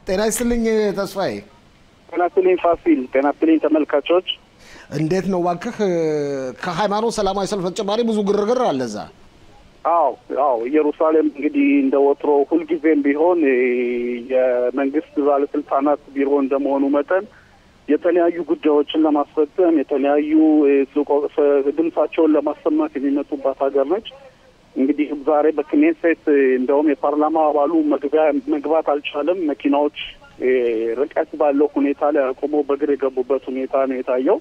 ጤና ይስጥልኝ ተስፋዬ። ጤና ይስጥልኝ ፋሲል። ጤና ይስጥልኝ ተመልካቾች። እንዴት ነው ባክህ? ከሃይማኖት ሰላማዊ ሰልፍ ተጨማሪ ብዙ ግርግር አለ እዛ። አዎ ኢየሩሳሌም እንግዲህ እንደ ወትሮ ሁልጊዜም ቢሆን የመንግስት ባለስልጣናት ቢሮ እንደመሆኑ መጠን የተለያዩ ጉዳዮችን ለማስፈጸም የተለያዩ ድምጻቸውን ለማሰማት የሚመጡባት ሀገር ነች። እንግዲህ ዛሬ በክኔሴት እንደውም የፓርላማ አባሉ መግባት አልቻለም። መኪናዎች ርቀት ባለው ሁኔታ ላይ አቆመው በእግር የገቡበት ሁኔታ ነው የታየው።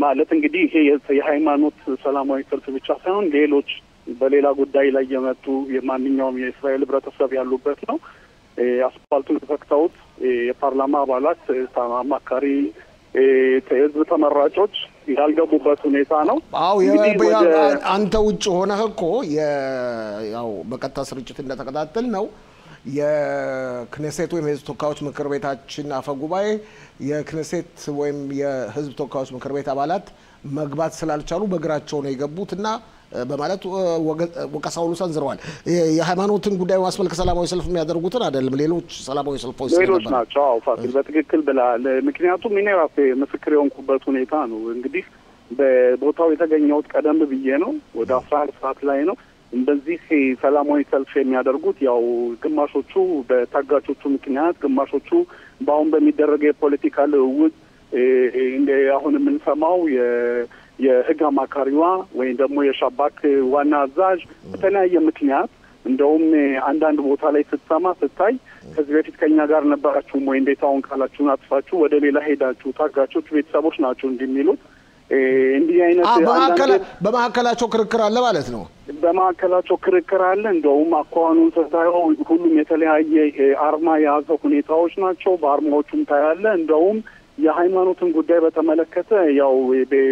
ማለት እንግዲህ ይሄ የሃይማኖት ሰላማዊ ሰልፍ ብቻ ሳይሆን ሌሎች በሌላ ጉዳይ ላይ የመጡ የማንኛውም የእስራኤል ህብረተሰብ ያሉበት ነው። አስፋልቱን ተፈክተውት የፓርላማ አባላት አማካሪ የህዝብ ተመራጮች ያልገቡበት ሁኔታ ነው። አዎ አንተ ውጭ ሆነህ እኮ ያው በቀጥታ ስርጭት እንደተከታተል ነው የክኔሴት ወይም የህዝብ ተወካዮች ምክር ቤታችን አፈጉባኤ የክኔሴት ወይም የህዝብ ተወካዮች ምክር ቤት አባላት መግባት ስላልቻሉ በእግራቸው ነው የገቡትና በማለት ወቀሳውሉ ሰንዝረዋል። የሃይማኖትን ጉዳይ ማስመልከት ሰላማዊ ሰልፍ የሚያደርጉትን አይደለም ሌሎች ሰላማዊ ሰልፎች ሌሎች ናቸው። አዎ ፋሲል በትክክል ብለሃል። ምክንያቱም እኔ ራሴ ምስክር የሆንኩበት ሁኔታ ነው። እንግዲህ በቦታው የተገኘሁት ቀደም ብዬ ነው፣ ወደ 11 ሰዓት ላይ ነው። እንደዚህ ሰላማዊ ሰልፍ የሚያደርጉት ያው ግማሾቹ በታጋቾቹ ምክንያት፣ ግማሾቹ በአሁን በሚደረገው የፖለቲካ ልውውጥ አሁን የምንሰማው የህግ አማካሪዋ ወይም ደግሞ የሻባክ ዋና አዛዥ በተለያየ ምክንያት እንደውም አንዳንድ ቦታ ላይ ስታይ ከዚህ በፊት ከኛ ጋር ነበራችሁም ወይ እንዴት አሁን ቃላችሁን አጥፋችሁ ወደ ሌላ ሄዳችሁ ታጋቾች ቤተሰቦች ናቸው እንደሚሉት እንዲህ አይነት በማዕከላቸው ክርክር አለ ማለት ነው። በማዕከላቸው ክርክር አለ። እንደውም አኳኑን ስታየው ሁሉም የተለያየ አርማ የያዘ ሁኔታዎች ናቸው። በአርማዎቹም ታያለ። እንደውም የሃይማኖትን ጉዳይ በተመለከተ ያው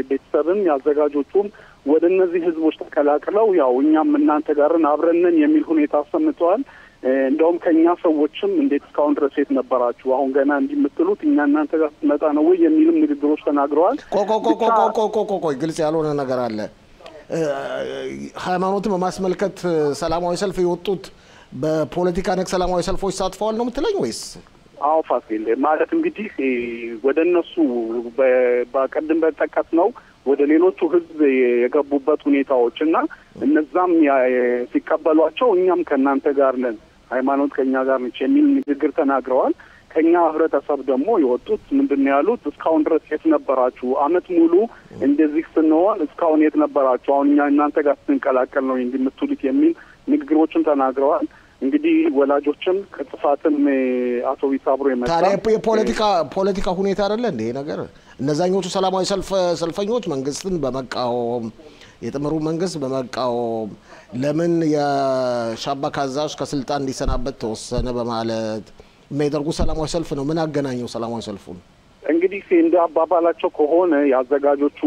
ቤተሰብም ያዘጋጆቹም ወደ እነዚህ ህዝቦች ተቀላቅለው ያው እኛም እናንተ ጋርን አብረንን የሚል ሁኔታ አሰምተዋል። እንደውም ከኛ ሰዎችም እንዴት እስካሁን ድረስ የት ነበራችሁ? አሁን ገና እንዲምትሉት እኛ እናንተ ጋር መጣ ነው ወይ የሚልም ንግግሮች ተናግረዋል። ቆይ ግልጽ ያልሆነ ነገር አለ። ሃይማኖትን በማስመልከት ሰላማዊ ሰልፍ የወጡት በፖለቲካ ነክ ሰላማዊ ሰልፎች ተሳትፈዋል ነው የምትለኝ ወይስ? አዎ ፋሲል ማለት እንግዲህ ወደ እነሱ በቀደም በጠቀስ ነው ወደ ሌሎቹ ህዝብ የገቡበት ሁኔታዎች እና እነዛም ሲቀበሏቸው እኛም ከእናንተ ጋር ነን፣ ሃይማኖት ከኛ ጋር ነች የሚል ንግግር ተናግረዋል። ከኛ ህብረተሰብ ደግሞ የወጡት ምንድን ያሉት እስካሁን ድረስ የት ነበራችሁ? አመት ሙሉ እንደዚህ ስንሆን እስካሁን የት ነበራችሁ? አሁን እኛ እናንተ ጋር ስንቀላቀል ነው እንደምትሉት የሚል ንግግሮችን ተናግረዋል። እንግዲህ ወላጆችም ከጥፋትም አቶ ቢሳብሮ የመጣ ታዲያ የፖለቲካ ሁኔታ አይደለ እንዴ ነገር? እነዛኞቹ ሰላማዊ ሰልፈኞች መንግስትን በመቃወም የጥምሩ መንግስት በመቃወም ለምን የሻባክ አዛዥ ከስልጣን እንዲሰናበት ተወሰነ በማለት የሚያደርጉ ሰላማዊ ሰልፍ ነው። ምን አገናኘው ሰላማዊ ሰልፉን? እንግዲህ እንደ አባባላቸው ከሆነ የአዘጋጆቹ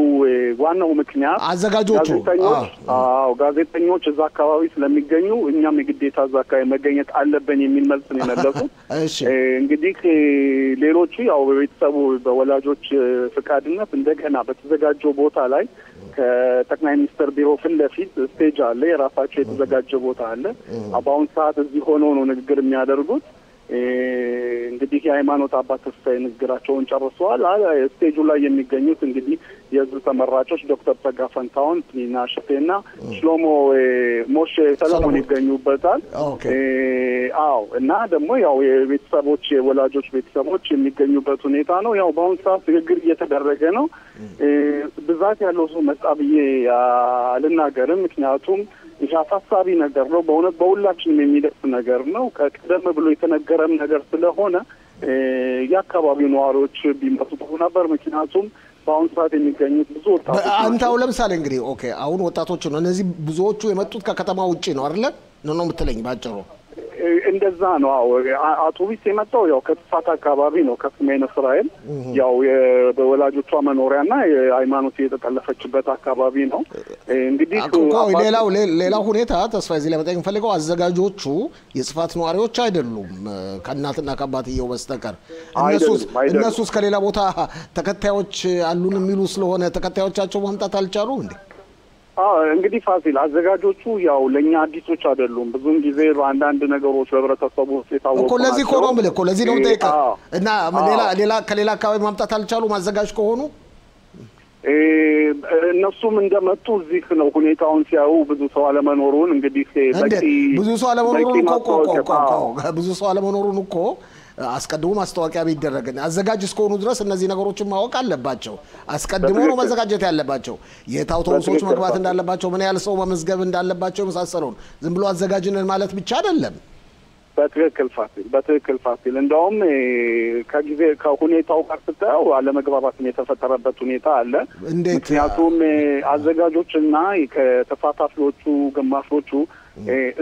ዋናው ምክንያት ጋዜጠኞች እዛ አካባቢ ስለሚገኙ እኛም የግዴታ እዛ አካባቢ መገኘት አለብን የሚል መልስ ነው የመለሱት። እንግዲህ ሌሎቹ ያው በቤተሰቡ በወላጆች ፍቃድነት እንደገና በተዘጋጀው ቦታ ላይ ከጠቅላይ ሚኒስትር ቢሮ ፊት ለፊት ስቴጅ አለ፣ የራሳቸው የተዘጋጀ ቦታ አለ። በአሁኑ ሰዓት እዚህ ሆነው ነው ንግግር የሚያደርጉት። እንግዲህ የሃይማኖት አባት ተስፋዬ ንግግራቸውን ጨርሰዋል። ስቴጁ ላይ የሚገኙት እንግዲህ የህዝብ ተመራጮች ዶክተር ጸጋ ፈንታውን፣ ፕሊና ሽቴና ሽሎሞ ሞሼ ሰለሞን ይገኙበታል። እና ደግሞ ያው የቤተሰቦች የወላጆች ቤተሰቦች የሚገኙበት ሁኔታ ነው። ያው በአሁኑ ሰዓት ንግግር እየተደረገ ነው። ብዛት ያለው ሰው መጣ ብዬ አልናገርም፣ ምክንያቱም ይህ አሳሳቢ ነገር ነው። በእውነት በሁላችንም የሚደርስ ነገር ነው። ከቀደም ብሎ የተነገረም ነገር ስለሆነ የአካባቢው ነዋሪዎች ቢመጡ ጥሩ ነበር። ምክንያቱም በአሁኑ ሰዓት የሚገኙት ብዙ ወጣቶች አንተው ለምሳሌ እንግዲህ አሁን ወጣቶች ነው እነዚህ ብዙዎቹ የመጡት ከከተማ ውጪ ነው አይደለ? ነው የምትለኝ ባጭሩ? እንደዛ ነው። አውቶቡስ የመጣው ያው ከጥፋት አካባቢ ነው፣ ከሰሜን እስራኤል ያው በወላጆቿ መኖሪያና የሃይማኖት የተጠለፈችበት አካባቢ ነው። እንግዲህ ሌላው ሁኔታ ተስፋ እዚህ ላይ መጠየቅ ፈልገው አዘጋጆቹ የጽፋት ነዋሪዎች አይደሉም ከእናትና ከአባትየው በስተቀር። እነሱስ ከሌላ ቦታ ተከታዮች አሉን የሚሉ ስለሆነ ተከታዮቻቸው ማምጣት አልቻሉ እንዴ? እንግዲህ ፋሲል አዘጋጆቹ ያው ለኛ አዲሶች አይደሉም ብዙን ጊዜ በአንዳንድ ነገሮች በህብረተሰቡ ውስጥ የታወቁ እኮ ለዚህ ኮኖ ምለ እኮ ለዚህ ነው ጠይቃ እና ከሌላ አካባቢ ማምጣት አልቻሉ ማዘጋጅ ከሆኑ እነሱም እንደመጡ እዚህ ነው ሁኔታውን ሲያዩ ብዙ ሰው አለመኖሩን እንግዲህ ብዙ ሰው አለመኖሩን እኮ አስቀድሞ ማስተዋቂያ ቢደረግና አዘጋጅ እስከሆኑ ድረስ እነዚህ ነገሮችን ማወቅ አለባቸው አስቀድሞ ነው መዘጋጀት ያለባቸው የታውቶሶች መግባት እንዳለባቸው ምን ያህል ሰው በመዝገብ እንዳለባቸው መሳሰለው ዝም ብሎ አዘጋጅነን ማለት ብቻ አይደለም በትክክል ፋሲል እንደውም ከጊዜ ከሁኔታው ጋር ስታየው አለመግባባት የተፈጠረበት ሁኔታ አለ ምክንያቱም አዘጋጆችና ከተሳታፊዎቹ ግማሾቹ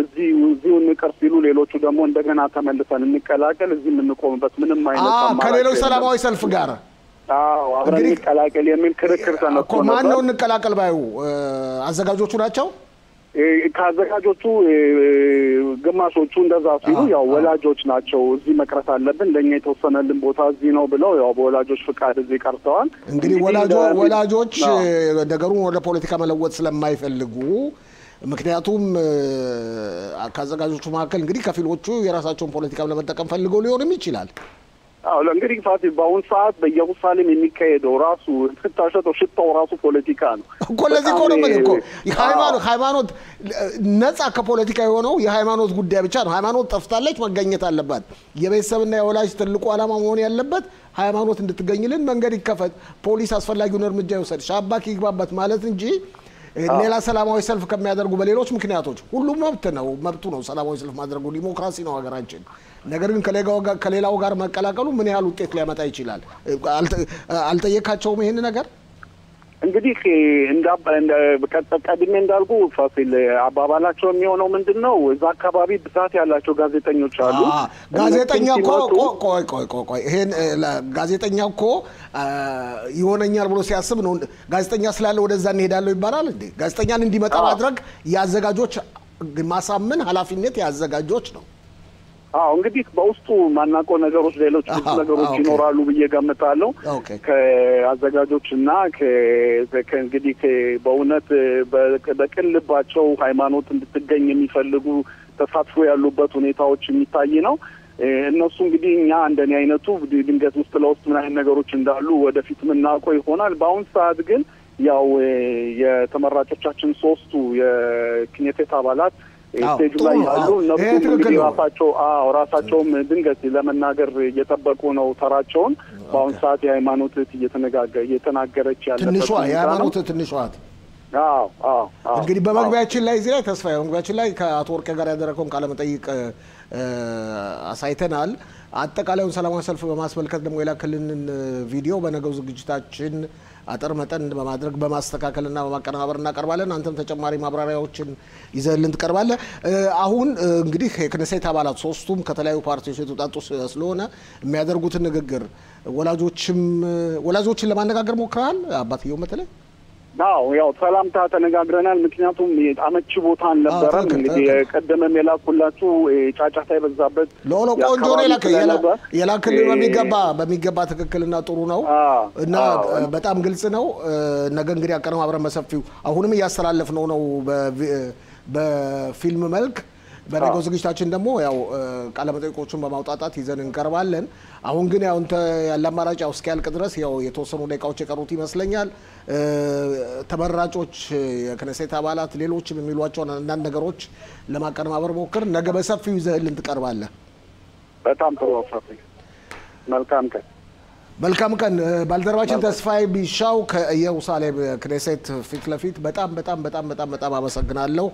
እዚሁ ንቀር ሲሉ ሌሎቹ ደግሞ እንደገና ተመልሰን እንቀላቀል እዚህ የምንቆምበት ምንም አይነት ከሌሎች ሰላማዊ ሰልፍ ጋር አብረን እንቀላቀል የሚል ክርክር ተነስቶ እኮ ማን ነው እንቀላቀል ባዩ አዘጋጆቹ ናቸው ካዘጋጆቹ ግማሾቹ እንደዛ ሲሉ ያው ወላጆች ናቸው እዚህ መቅረት አለብን ለኛ የተወሰነልን ቦታ እዚህ ነው ብለው ያው በወላጆች ፍቃድ እዚህ ቀርተዋል እንግዲህ ወላጆች ነገሩን ወደ ፖለቲካ መለወጥ ስለማይፈልጉ ምክንያቱም ካዘጋጆቹ መካከል እንግዲህ ከፊሎቹ የራሳቸውን ፖለቲካ ለመጠቀም ፈልገው ሊሆንም ይችላል እንግዲህ ፋሲል በአሁን ሰዓት በኢየሩሳሌም የሚካሄደው ራሱ ተታሸተው ሽታው ራሱ ፖለቲካ ነው እኮ ለዚህ እኮ ነው ማለት እኮ ሃይማኖት ነፃ ከፖለቲካ የሆነው የሃይማኖት ጉዳይ ብቻ ነው ሃይማኖት ጠፍታለች መገኘት አለባት የቤተሰብና የወላጅ ትልቁ ዓላማ መሆን ያለበት ሃይማኖት እንድትገኝልን መንገድ ይከፈት ፖሊስ አስፈላጊውን እርምጃ ይወስድ ሻባክ ይግባበት ማለት እንጂ ሌላ ሰላማዊ ሰልፍ ከሚያደርጉ በሌሎች ምክንያቶች ሁሉም መብቱ ነው ሰላማዊ ሰልፍ ማድረጉ ዲሞክራሲ ነው ሀገራችን ነገር ግን ከሌላው ጋር መቀላቀሉ ምን ያህል ውጤት ሊያመጣ ይችላል አልጠየካቸውም ይሄን ነገር እንግዲህ ቀድሜ እንዳልኩ ፋሲል አባባላቸው የሚሆነው ምንድነው እዛ አካባቢ ብዛት ያላቸው ጋዜጠኞች አሉ ጋዜጠኛ ቆይ ይሄን ጋዜጠኛ እኮ ይሆነኛል ብሎ ሲያስብ ነው ጋዜጠኛ ስላለ ወደዛ እንሄዳለው ይባላል እንዴ ጋዜጠኛን እንዲመጣ ማድረግ ያዘጋጆች ማሳመን ኃላፊነት ያዘጋጆች ነው እንግዲህ በውስጡ ማናቆ ነገሮች ሌሎች ነገሮች ይኖራሉ በየጋመታለው ከአዘጋጆችና ከእንግዲህ በእውነት በቅልባቸው ሃይማኖት እንድትገኝ የሚፈልጉ ተሳትፎ ያሉበት ሁኔታዎች የሚታይ ነው እነሱ እንግዲህ እኛ እንደኔ አይነቱ ድንገት ውስጥ ለውስጥ ምን አይነት ነገሮች እንዳሉ ወደፊት ምናቆ ይሆናል በአሁን ሰዓት ግን ያው የተመራጮቻችን ሶስቱ የክኔሴት አባላት ስቴጅ ላይ ያሉ እነሱ ራሳቸውም ድንገት ለመናገር እየጠበቁ ነው ተራቸውን በአሁን ሰዓት የሃይማኖት እየተናገረች ያለበት የሃይማኖት ትንሿት እንግዲህ በመግቢያችን ላይ እዚህ ላይ ተስፋዬ በመግቢያችን ላይ ከአቶ ወርቄ ጋር ያደረገውን ቃለ መጠይቅ አሳይተናል አጠቃላዩን ሰላማዊ ሰልፍ በማስመልከት ደግሞ የላክልንን ቪዲዮ በነገው ዝግጅታችን አጠር መጠን በማድረግ በማስተካከልና በማቀናበር እናቀርባለን አንተም ተጨማሪ ማብራሪያዎችን ይዘህልን ትቀርባለህ አሁን እንግዲህ የክኔሴት አባላት ሶስቱም ከተለያዩ ፓርቲዎች የተውጣጡ ስለሆነ የሚያደርጉትን ንግግር ወላጆችን ለማነጋገር ሞክረሃል አባትየው መተለ ያው ሰላምታ ተነጋግረናል ምክንያቱም አመቺ ቦታ አልነበረም እንግዲህ ቀደመም የላኩላችሁ ጫጫታ ይበዛበት ሎሎ ቆንጆ ነው የላክልን በሚገባ ትክክልና ጥሩ ነው እና በጣም ግልጽ ነው ነገ እንግዲህ አቀናብረን መሰፊው አሁንም ያስተላልፍነው ነው በፊልም መልክ በነገው ዝግጅታችን ደግሞ ያው ቃለ መጠይቆቹን በማውጣጣት ይዘን እንቀርባለን አሁን ግን ያው እንተ ያለ አማራጭ እስኪያልቅ ድረስ ያው የተወሰኑ ደቂቃዎች የቀሩት ይመስለኛል ተመራጮች የክኔሴት አባላት ሌሎችም የሚሏቸው አንዳንድ ነገሮች ለማቀናበር ሞክር ነገ በሰፊው ይዘህልን ትቀርባለህ በጣም ጥሩ አፍራፊ መልካም ቀን ባልደረባችን ተስፋዬ ቢሻው ከኢየሩሳሌም ክኔሴት ፊት ለፊት በጣም አመሰግናለሁ